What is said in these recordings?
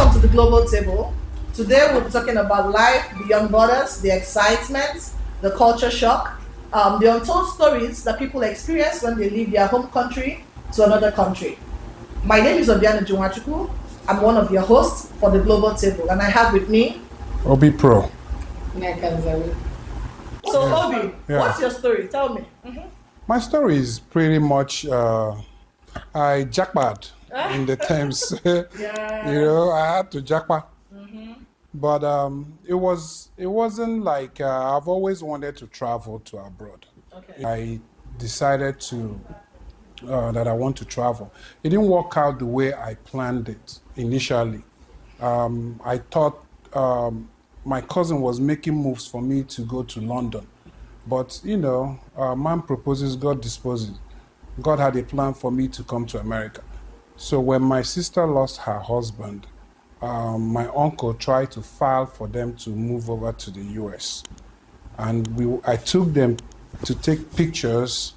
Welcome to the Global Table. Today we'll be talking about life beyond borders, the excitement, the culture shock, the untold stories that people experience when they leave their home country to another country. My name is Obiano Junwachuku. I'm one of your hosts for the Global Table, and I have with me Obi Pro. So Obi, what's your story? Tell me. My story is pretty much I jackpot in the terms. I had to jackpot. But it wasn't like I've always wanted to travel to abroad. Okay. I decided to that I want to travel. It didn't work out the way I planned it initially. I thought my cousin was making moves for me to go to London. But, man proposes, God disposes. God had a plan for me to come to America. So when my sister lost her husband, my uncle tried to file for them to move over to the US. And I took them to take pictures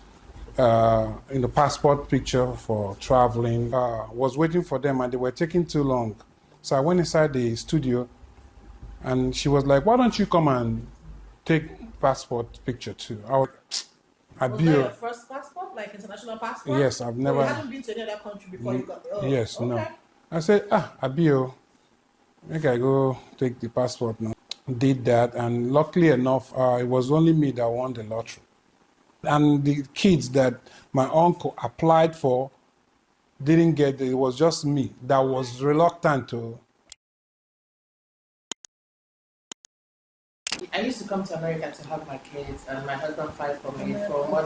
in the passport picture for traveling. Was waiting for them and they were taking too long. So I went inside the studio and she was like, why don't you come and take passport picture too? Was that your first passport, like international passport? Yes, I've never. You hadn't been to any other country before you got the. Yes, okay. no. I said, Abio, make I go take the passport now. Did that, and luckily enough, it was only me that won the lottery. And the kids that my uncle applied for didn't get it. It was just me that was reluctant to. I used to come to America to have my kids, and my husband fight for me for more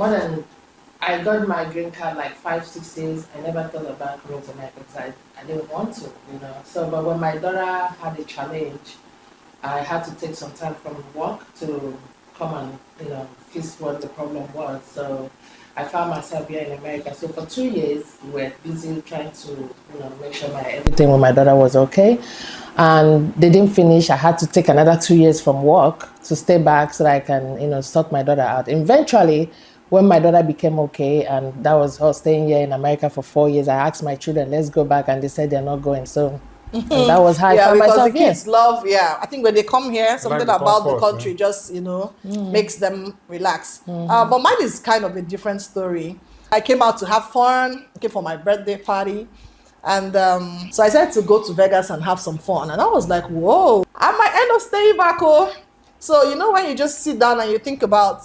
than. I got my green card like 5-6 days. I never thought about coming to America because I didn't want to, So, but when my daughter had a challenge, I had to take some time from work to come and fix what the problem was. So, I found myself here in America. So for 2 years, we were busy trying to make sure everything with my daughter was okay. And they didn't finish. I had to take another 2 years from work to stay back so that I can, sort my daughter out. Eventually, when my daughter became okay, and that was her staying here in America for 4 years, I asked my children, let's go back, and they said they're not going. So and that was how I found myself because the kids love, I think when they come here, something like about the country just, makes them relax. But mine is kind of a different story. I came out to have fun, came for my birthday party. And so I decided to go to Vegas and have some fun. And I was like, whoa, I might end up staying back home. So, when you just sit down and you think about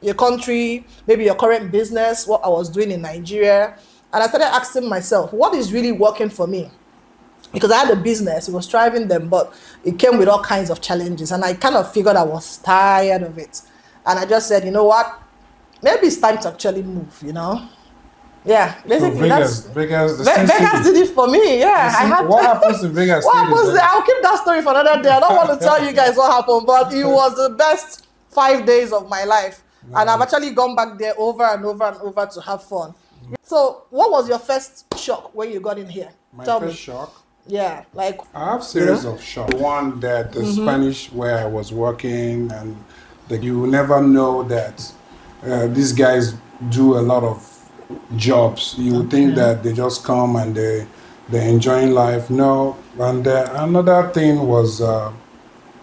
your country, maybe your current business, what I was doing in Nigeria. And I started asking myself, what is really working for me? Because I had a business, it was thriving them, but it came with all kinds of challenges. And I kind of figured I was tired of it. And I just said, you know what? Maybe it's time to actually move, Yeah, basically so Vegas did it for me. Yeah, what happens to Vegas? What happens there? I'll keep that story for another day. I don't want to tell you guys what happened, but it was the best 5 days of my life. Nice. And I've actually gone back there over and over and over to have fun. So, what was your first shock when you got in here? My Tell first me. Shock? Yeah, like I have series of shocks. One that the Spanish where I was working, and that you never know that these guys do a lot of jobs. You would think that they just come and they're enjoying life. No. And another thing was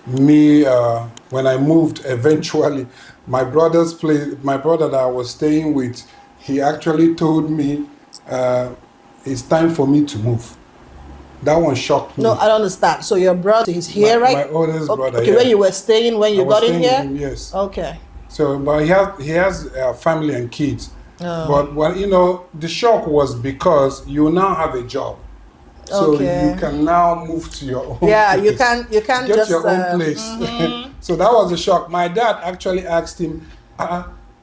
me when I moved eventually. My brother that I was staying with, he actually told me it's time for me to move. That one shocked me. No, I don't understand. So your brother is here, right? My oldest brother. Okay, where you were staying when you got in here? Yes. Okay. So, but he has family and kids. But the shock was because you now have a job, so you can now move to your own. Yeah, place. you can Get just your own place. So that was a shock. My dad actually asked him,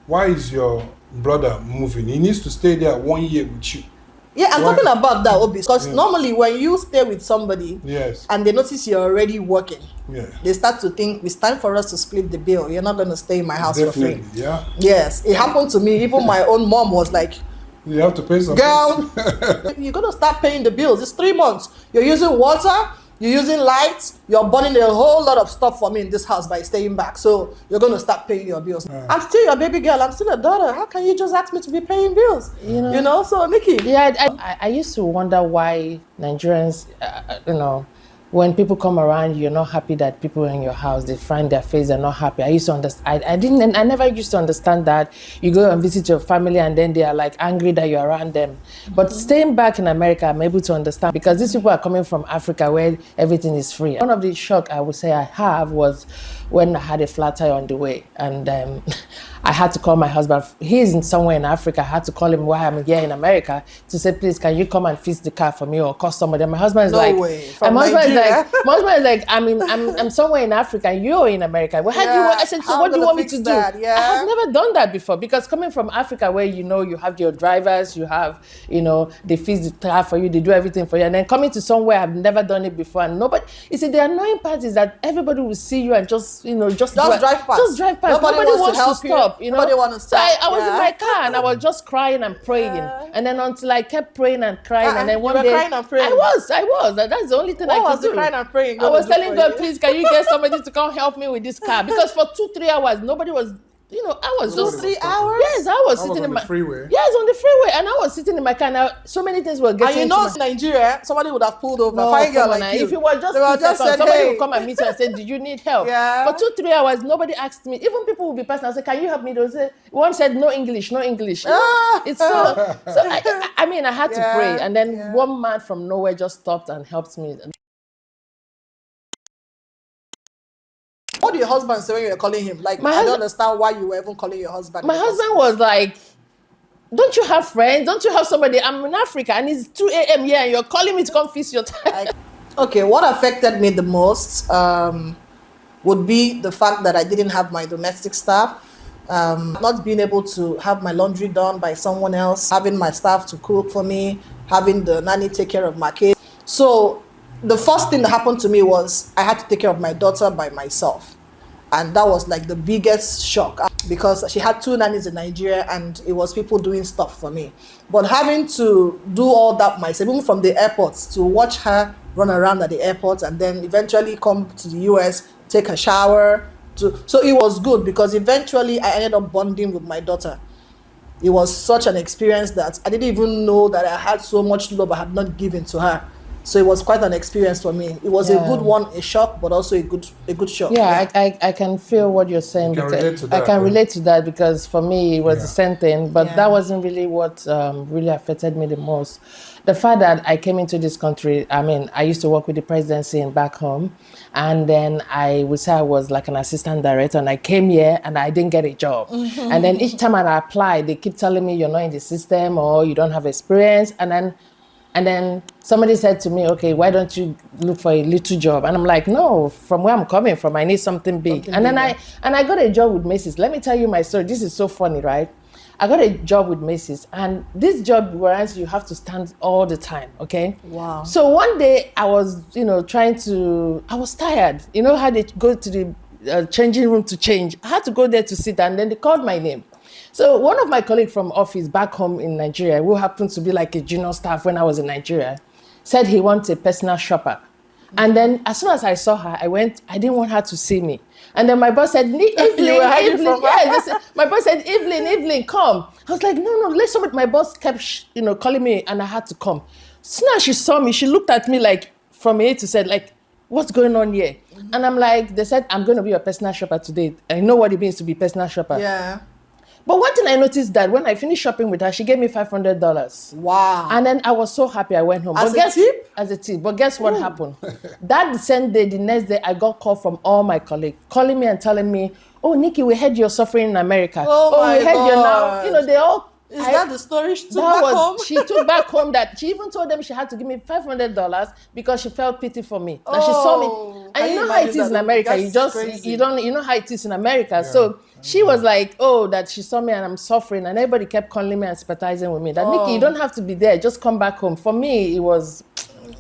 "Why is your brother moving? He needs to stay there 1 year with you." Yeah, I'm talking about that, Obi, because normally when you stay with somebody, and they notice you're already working, they start to think it's time for us to split the bill. You're not going to stay in my house for free. Yeah. Yes, it happened to me. Even my own mom was like, "You have to pay something." Girl, you're going to start paying the bills. It's 3 months. You're using water, You're using lights, you're burning a whole lot of stuff for me in this house by staying back. So you're going to start paying your bills. I'm still your baby girl. I'm still a daughter. How can you just ask me to be paying bills? You know, so Nikki. Yeah, I used to wonder why Nigerians, when people come around, you're not happy that people in your house, they find their face, they're not happy. I used to understand. I never used to understand that. You go and visit your family and then they are like angry that you're around them. But staying back in America, I'm able to understand because these people are coming from Africa where everything is free. One of the shock I would say I have was when I had a flat tire on the way and I had to call my husband. He's in somewhere in Africa. I had to call him while I'm here in America to say, please, can you come and fix the car for me or call somebody? And my husband is No way. From my husband Nigeria? is like, I'm somewhere in Africa and you're in America. Well, I said, so what do you want me to do? That? Yeah. I have never done that before because coming from Africa where, you have your drivers, you have, they fix the car for you, they do everything for you. And then coming to somewhere I've never done it before and nobody, you see, the annoying part is that everybody will see you and just drive past. Just drive past. Nobody wants to stop, Nobody wants to stop. So I was in my car and I was just crying and praying. And then until I kept praying and crying and then one day crying and praying. I was. That's the only thing I could do. Crying and praying? I was telling God, please, can you get somebody to come help me with this car? Because for 2-3 hours, nobody was, I was just 3 hours. Yes, I was sitting in the freeway. Yes, on the freeway, and I was sitting in my car. Now, so many things were getting. And in Nigeria, somebody would have pulled over. No, fine girl like like you. If it was just 2 seconds, said, somebody hey. would come and meet you and say, "Did you need help?" Yeah. For 2-3 hours, nobody asked me. Even people would be passing and say, "Can you help me?" They would say, one said, "No English, no English." It's so. I had to pray, and then one man from nowhere just stopped and helped me. What did your husband say when you were calling him? Like, I don't understand why you were even calling your husband. My husband was like, don't you have friends? Don't you have somebody? I'm in Africa and it's 2 a.m. here and you're calling me to come fix your time. Okay, what affected me the most would be the fact that I didn't have my domestic staff. Not being able to have my laundry done by someone else, having my staff to cook for me, having the nanny take care of my kids. So the first thing that happened to me was I had to take care of my daughter by myself. And that was like the biggest shock because she had 2 nannies in Nigeria and it was people doing stuff for me. But having to do all that myself, even from the airports, to watch her run around at the airport and then eventually come to the US, take a shower. So it was good because eventually I ended up bonding with my daughter. It was such an experience that I didn't even know that I had so much love I had not given to her. So it was quite an experience for me. It was a good one, a shock, but also a good shock. Yeah, I can feel what you're saying. You can relate to that, I can relate to that because for me it was the same thing, but that wasn't really what really affected me the most. The fact that I came into this country, I used to work with the presidency in back home, and then I would say I was like an assistant director, and I came here and I didn't get a job. And then each time I applied, they keep telling me you're not in the system or you don't have experience, and then somebody said to me, okay, why don't you look for a little job? And I'm like, no, from where I'm coming from, I need something big. And then I got a job with Macy's. Let me tell you my story. This is so funny, right? I got a job with Macy's, and this job, whereas you have to stand all the time, okay? Wow. So one day I was, I was tired. You know how they go to the changing room to change? I had to go there to sit, and then they called my name. So one of my colleagues from office back home in Nigeria, who happened to be like a junior staff when I was in Nigeria, said he wants a personal shopper. And then as soon as I saw her, I didn't want her to see me. And then my boss said, Evelyn, my boss said, Evelyn, come. I was like, no, let's submit. My boss kept, calling me and I had to come. So now she saw me, she looked at me like from A to Z, like, what's going on here? And I'm like, they said, I'm going to be your personal shopper today. I know what it means to be personal shopper. Yeah. But one thing I noticed that when I finished shopping with her, she gave me $500. Wow. And then I was so happy I went home. As a tip? As a tip. But guess what happened? That same day, the next day, I got called from all my colleagues, calling me and telling me, oh, Nikki, we heard you're suffering in America. Oh we heard you're now, they all... Is that the story she took back home? She took back home that she even told them she had to give me $500 because she felt pity for me. That she saw me. And you know how it is in America. You know how it is in America. Yeah. So she was like, oh, that she saw me and I'm suffering. And everybody kept calling me and sympathizing with me. That, Nikki, you don't have to be there. Just come back home. For me, it was...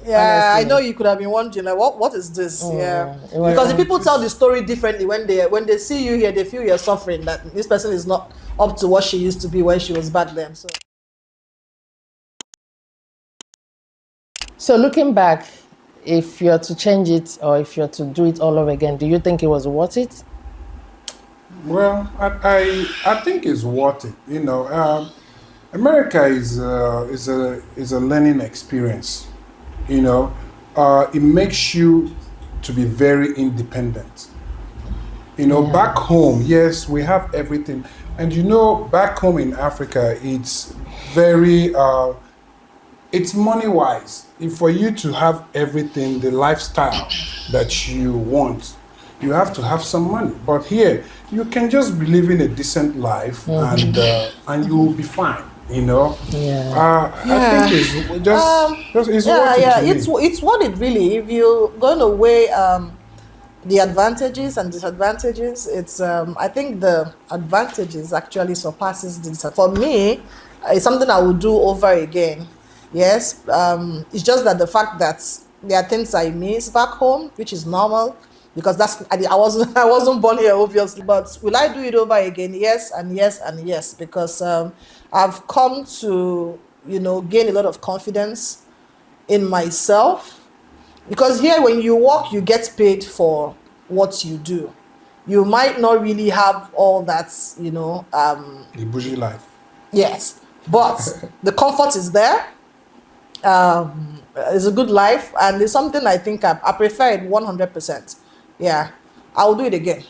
Yeah, honestly. I know you could have been wondering, like, what is this? Because the people tell the story differently when they see you here, they feel you're suffering, that this person is not up to what she used to be when she was back then. So looking back, if you're to change it or if you're to do it all over again, do you think it was worth it? Well, I think it's worth it. You know, America is a learning experience. You know, it makes you to be very independent. You know, back home, yes, we have everything, and you know, back home in Africa, it's very it's money wise. If for you to have everything, the lifestyle that you want, you have to have some money. But here, you can just be living a decent life, and you will be fine. You know. I think it's just it's worth it to me. It's what it really. If you're going to weigh the advantages and disadvantages, it's I think the advantages actually surpasses the disadvantages. For me, it's something I would do over again. Yes, it's just that the fact that there are things I miss back home, which is normal, because I wasn't born here, obviously. But will I do it over again? Yes, and yes, and yes, because I've come to, you know, gain a lot of confidence in myself. Because here, when you work, you get paid for what you do. You might not really have all that, you know. The bougie life. Yes, but the comfort is there. It's a good life, and it's something I think I prefer it 100%. Yeah, I will do it again.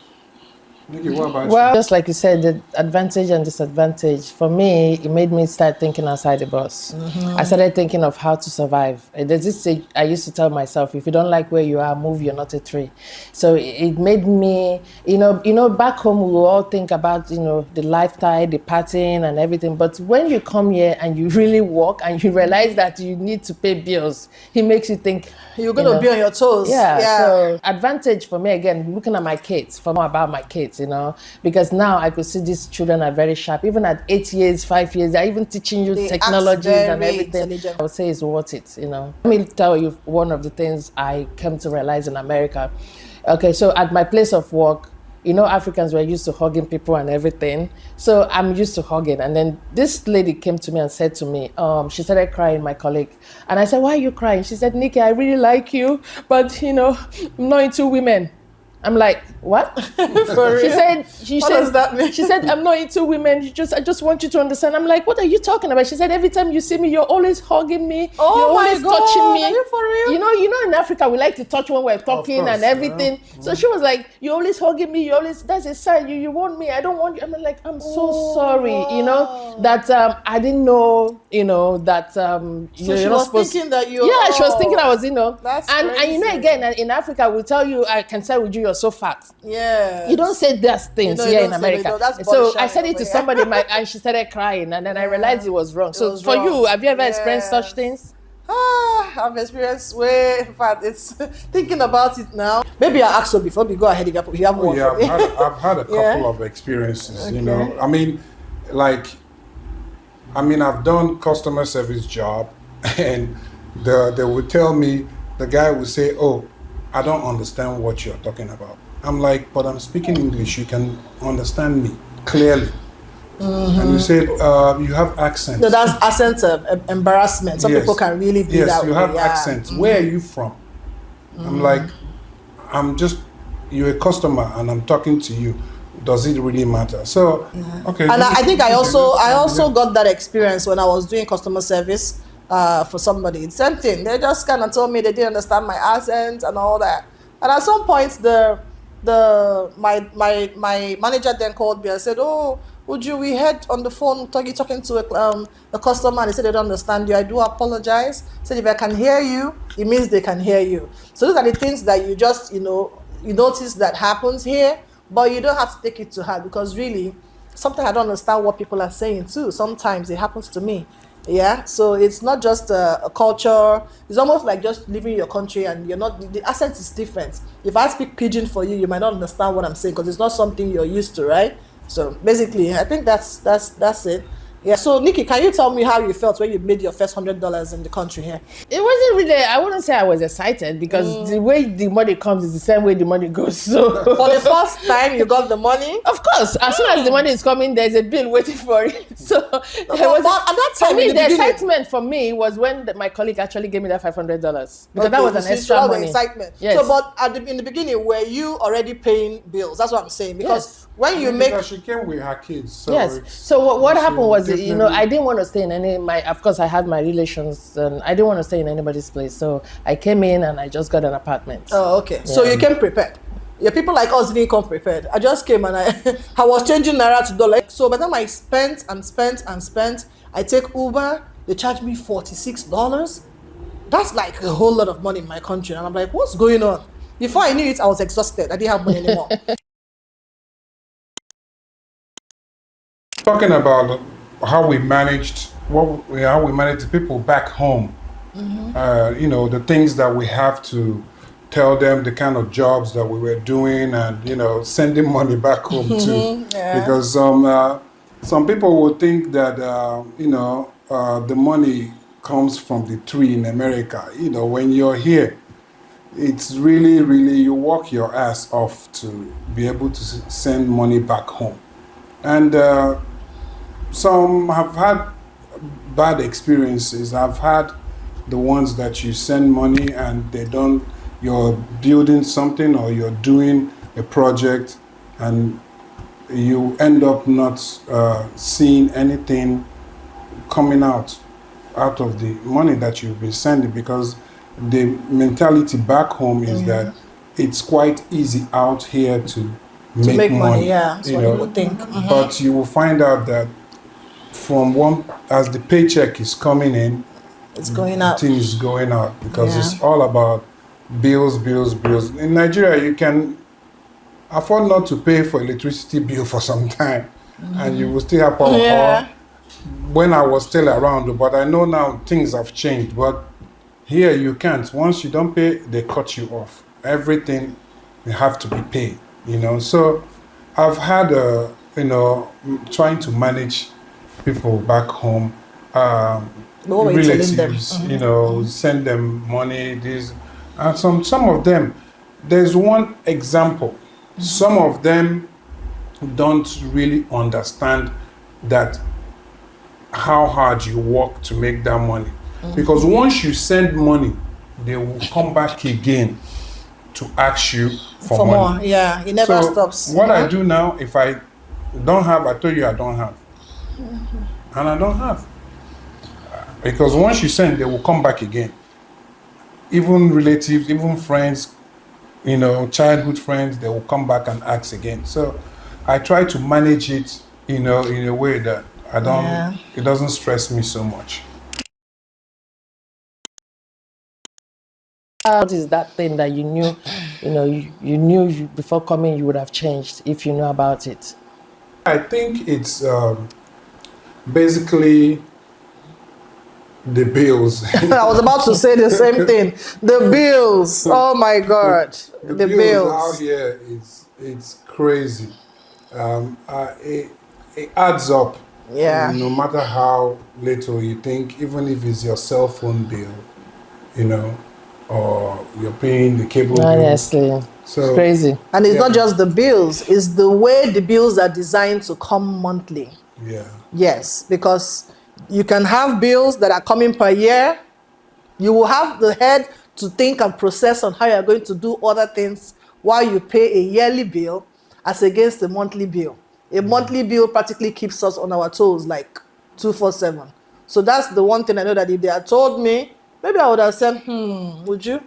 Nikki, what about Well, you? just like you said, the advantage and disadvantage, for me, it made me start thinking outside the box. I started thinking of how to survive. There's this stage I used to tell myself, if you don't like where you are, move, you're not a tree. So it made me, you know, back home, we will all think about, you know, the lifestyle, the partying and everything. But when you come here and you really work and you realize that you need to pay bills, it makes you think, You're going to be on your toes. So advantage for me, again, looking at my kids, for more about my kids, you know, because now I could see these children are very sharp. Even at 8 years, 5 years, they're even teaching you They act technologies and very everything. intelligent. I would say it's worth it, you know. Let me tell you one of the things I came to realize in America. Okay, so at my place of work, you know, Africans were used to hugging people and everything. So I'm used to hugging. And then this lady came to me and said to me, she started crying, my colleague. And I said, why are you crying? She said, Nikki, I really like you, but, you know, I'm not into women. I'm like, what? For real? She said, What does that mean? She said, I'm not into women. I just want you to understand. I'm like, what are you talking about? She said, every time you see me, you're always hugging me. Oh you're my always God, touching me. are you for real? You know, in Africa, we like to touch when we're talking course, and everything. So she was like, you're always hugging me. That's a sign. You want me. I don't want you. I'm like, I'm so sorry. You know, that I didn't know, you know, that So you're she not was supposed thinking that you. Yeah, she was thinking I was, you know. That's and you know, crazy. again, in Africa, we tell you, I can say with you, you're so fat. Yeah. You don't say those things You know, here you in don't say America. it, that's So body I said shaming it to over somebody, and she started crying, and then I realized it was wrong. So was for you, wrong. have you ever experienced such Yes. things? I've experienced way. In fact, it's thinking about it now. Maybe I'll ask you before we go ahead. You have Oh, one. yeah, for me. I've had a couple Yeah. of experiences, you Okay. know. I've done customer service job, and they would tell me, the guy would say, oh, I don't understand what you're talking about. I'm like, but I'm speaking English, you can understand me clearly. And you said, you have accent. No, that's accent embarrassment. Some Yes. people can really be Yes, that you way. have Yeah. accent. Where are you from? I'm like, you're a customer and I'm talking to you. Does it really matter? So, okay. And I think I also Yeah. got that experience when I was doing customer service for somebody. It's same thing. They just kind of told me they didn't understand my accent and all that. And at some point, my manager then called me and said, "Oh, we heard on the phone talking to a customer, and they said they don't understand you. I do apologize. Said if I can hear you, it means they can hear you. So those are the things that you just you notice that happens here, but you don't have to take it to heart, because really, sometimes I don't understand what people are saying too. Sometimes it happens to me. Yeah, so it's not just a culture. It's almost like just leaving your country and you're not. The accent is different. If I speak pidgin for you, you might not understand what I'm saying because it's not something you're used to, right? So basically, I think that's it. Yeah. So Nikki, can you tell me how you felt when you made your first $100 in the country here? It was wasn't really, I wouldn't say I was excited because the way the money comes is the same way the money goes. So For the first time you got the money? of course, as soon as the money is coming, there's a bill waiting for it. So But at that time, for me, in the the beginning- excitement for me was when my colleague actually gave me that $500 because that Okay, was you an see, extra so that was money. excitement. Yes. So, but in the beginning, were you already paying bills? That's what I'm saying. Because Yes. when you make, Because she came with her kids. So Yes. it's- So what she happened was, you know, definitely- I didn't want to stay in of course I had my relations and I didn't want to stay in anybody's place. So I came in and I just got an apartment. oh, okay. So Yeah. you came prepared. Yeah, people like us didn't come prepared. I just came and I was changing naira to dollar. So by the time I spent and spent and spent, I take Uber. They charge me $46. That's like a whole lot of money in my country, and I'm like, what's going on? Before I knew it, I was exhausted. I didn't have money anymore. Talking about how we managed how we managed the people back home. You know, the things that we have to tell them, the kind of jobs that we were doing, and you know, sending money back home too. Yeah. Because some people would think that you know, the money comes from the tree in America. You know, when you're here, it's really, really, you work your ass off to be able to send money back home. And some have had bad experiences. I've had the ones that you send money and they don't, you're building something or you're doing a project and you end up not seeing anything coming out of the money that you've been sending, because the mentality back home is that it's quite easy out here to make money. Yeah, that's you what know. people think. But you will find out that as the paycheck is coming in, It's going out. thing is going out, because Yeah. it's all about bills. In Nigeria, you can afford not to pay for electricity bill for some time, and you will still have power. Yeah. When I was still around, but I know now things have changed. But here you can't. Once you don't pay, they cut you off. Everything you have to be paid. You know. So I've had you know, trying to manage people back home. What were you telling them? Relatives, you know, send them money. And some of them. There's one example. Some of them don't really understand that how hard you work to make that money. Because once you send money, they will come back again to ask you for money. more, yeah, it never So stops. what I do now, if I don't have, I told you I don't have. And I don't have. Because once you send, they will come back again. Even relatives, even friends, you know, childhood friends, they will come back and ask again. So I try to manage it, you know, in a way that I don't, Yeah. it doesn't stress me so much. What is that thing that you knew, you knew before coming you would have changed if you knew about it? I think it's basically the bills. I was about to say the same thing. The bills. Oh my God. The out bills. here, it's crazy. It adds up. Yeah. No matter how little you think, even if it's your cell phone bill, you know, or you're paying the cable bill. Honestly, So it's crazy. And it's Yeah. not just the bills, it's the way the bills are designed to come monthly. yeah, Yes, because you can have bills that are coming per year. You will have the head to think and process on how you're going to do other things while you pay a yearly bill as against a monthly bill. A monthly bill practically keeps us on our toes like 247. So that's the one thing I know, that if they had told me, maybe I would have said, would you?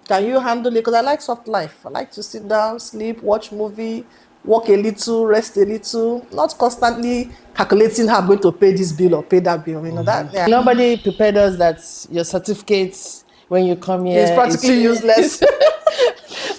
Can you handle it? Because I like soft life. I like to sit down, sleep, watch movie, walk a little, rest a little, not constantly calculating how I'm going to pay this bill or pay that bill. You know that? Yeah. Nobody prepared us that your certificates when you come here It's practically useless.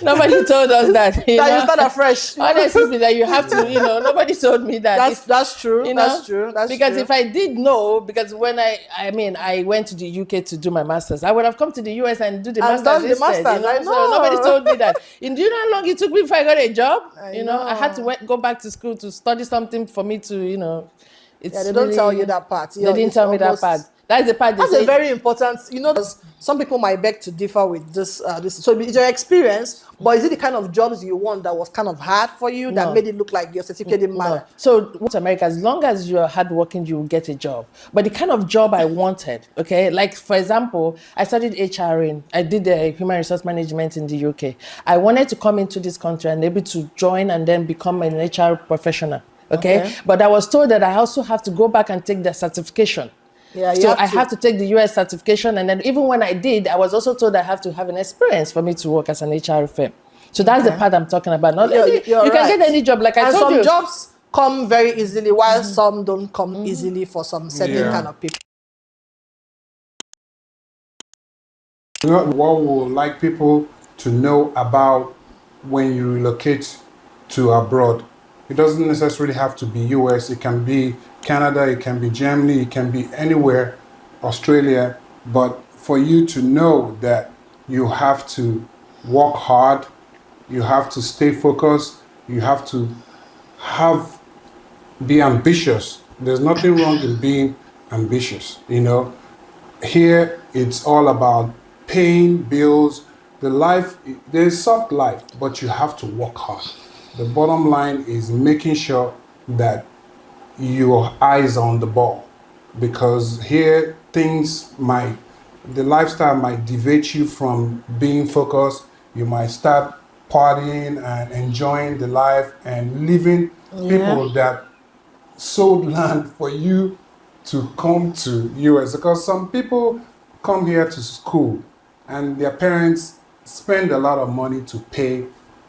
Nobody told us that. You That know? you start afresh. Honestly, that you have to, nobody told me that. That's true. You know? That's true. That's because true. if I did know, because when I went to the UK to do my masters, I would have come to the US and do the And masters done the instead. masters, I So know. nobody told me that. And do you know how long it took me before I got a job? I I had to know. go back to school to study something for me to, It's Yeah, they don't tell you that part. They didn't tell me that part. That's the part they That's say. a very important, some people might beg to differ with this. So it's your experience, but is it the kind of jobs you want that was kind of hard for you that No. made it look like your certificate didn't matter? No. So with America, as long as you're hardworking, you will get a job. But the kind of job I wanted, okay, like for example, I studied HRing. I did the human resource management in the UK. I wanted to come into this country and able to join and then become an HR professional. Okay? But I was told that I also have to go back and take the certification. Yeah, So I have to take the US certification, and then even when I did, I was also told I have to have an experience for me to work as an HR firm. So that's the part I'm talking about. Not You're you can right. get any job, like I and told you. some jobs come very easily, while some don't come easily for some certain kind of people. What would like people to know about when you relocate to abroad? It doesn't necessarily have to be US. It can be Canada, it can be Germany, it can be anywhere, Australia. But for you to know that you have to work hard, you have to stay focused, you have to be ambitious. There's nothing wrong in being ambitious, Here, it's all about paying bills. There's soft life, but you have to work hard. The bottom line is making sure that your eyes are on the ball, because here the lifestyle might deviate you from being focused. You might start partying and enjoying the life and leaving people that sold land for you to come to US, because some people come here to school and their parents spend a lot of money to pay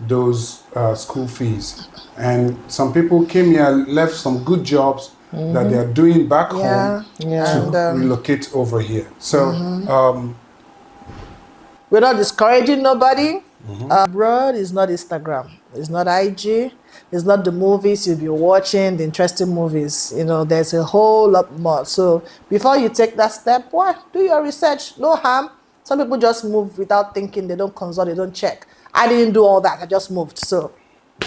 those school fees, and some people came here, left some good jobs that they're doing back home to relocate over here. So we're not discouraging nobody. Abroad is not Instagram, it's not IG, it's not the movies you'll be watching, the interesting movies. There's a whole lot more. So before you take that step, do your research. No harm. Some people just move without thinking. They don't consult, they don't check. I didn't do all that. I just moved. So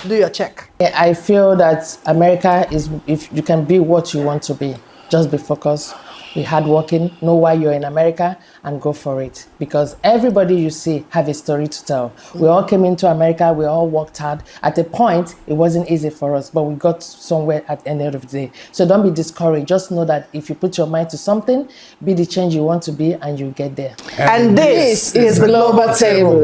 do your check. I feel that America is, if you can be what you want to be, just be focused, be hardworking, know why you're in America, and go for it. Because everybody you see have a story to tell. We all came into America, we all worked hard. At a point, it wasn't easy for us, but we got somewhere at the end of the day. So don't be discouraged. Just know that if you put your mind to something, be the change you want to be, and you get there. And this is the Global Table.